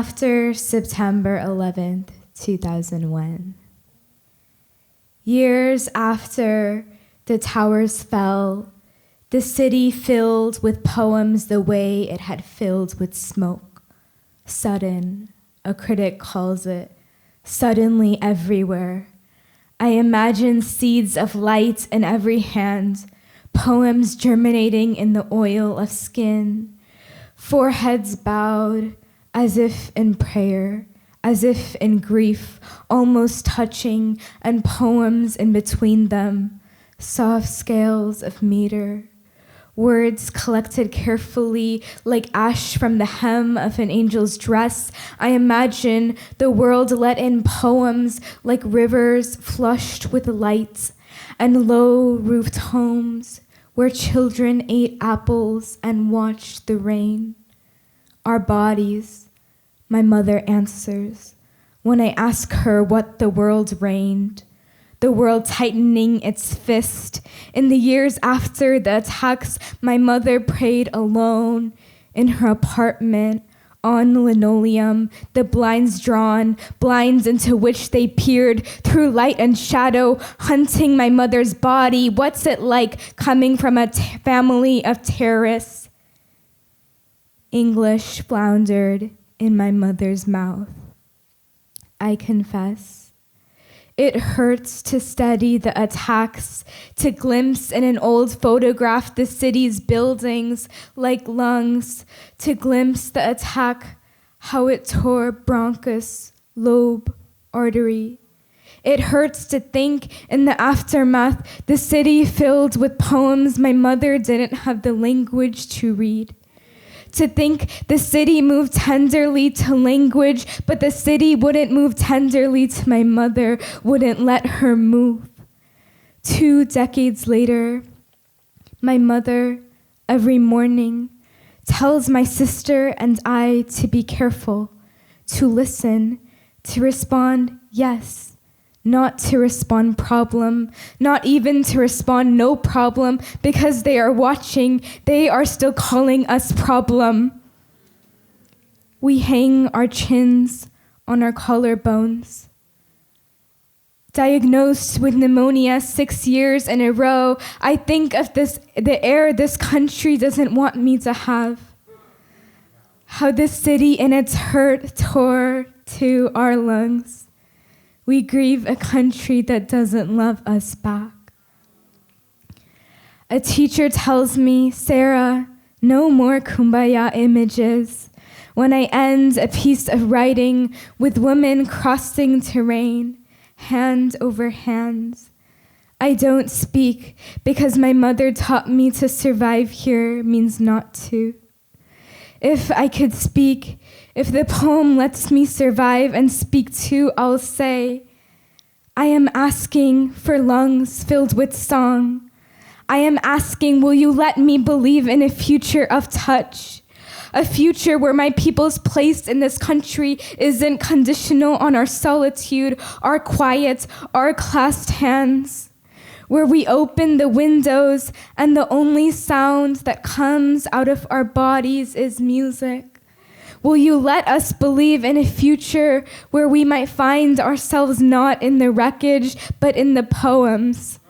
after September 11th, 2001. Years after the towers fell, the city filled with poems the way it had filled with smoke. Sudden, a critic calls it, suddenly everywhere. I imagine seeds of light in every hand, poems germinating in the oil of skin, foreheads bowed as if in prayer, as if in grief, almost touching, and poems in between them, soft scales of meter, words collected carefully like ash from the hem of an angel's dress. I imagine the world let in poems like rivers flushed with light and low-roofed homes where children ate apples and watched the rain. Our bodies, my mother answers when I ask her what the world reigned. The world tightening its fist. In the years after the attacks, my mother prayed alone in her apartment on linoleum, the blinds drawn, blinds into which they peered through light and shadow, hunting my mother's body. What's it like coming from a family of terrorists? English floundered in my mother's mouth. I confess, it hurts to study the attacks, to glimpse in an old photograph the city's buildings like lungs, to glimpse the attack, how it tore bronchus, lobe, artery. It hurts to think in the aftermath, the city filled with poems my mother didn't have the language to read. To think the city moved tenderly to language, but the city wouldn't move tenderly to my mother, wouldn't let her move. 2 decades later, my mother, every morning, tells my sister and I to be careful, to listen, to respond yes, not to respond problem, not even to respond no problem, because they are watching, they are still calling us problem. We hang our chins on our collarbones. Diagnosed with pneumonia 6 years in a row, I think of the air this country doesn't want me to have. How this city in its hurt tore to our lungs. We grieve a country that doesn't love us back. A teacher tells me, Sarah, no more kumbaya images. When I end a piece of writing with women crossing terrain, hand over hands, I don't speak because my mother taught me to survive here means not to. If I could speak, if the poem lets me survive and speak too, I'll say, I am asking for lungs filled with song. I am asking, will you let me believe in a future of touch? A future where my people's place in this country isn't conditional on our solitude, our quiet, our clasped hands. Where we open the windows and the only sound that comes out of our bodies is music. Will you let us believe in a future where we might find ourselves not in the wreckage, but in the poems?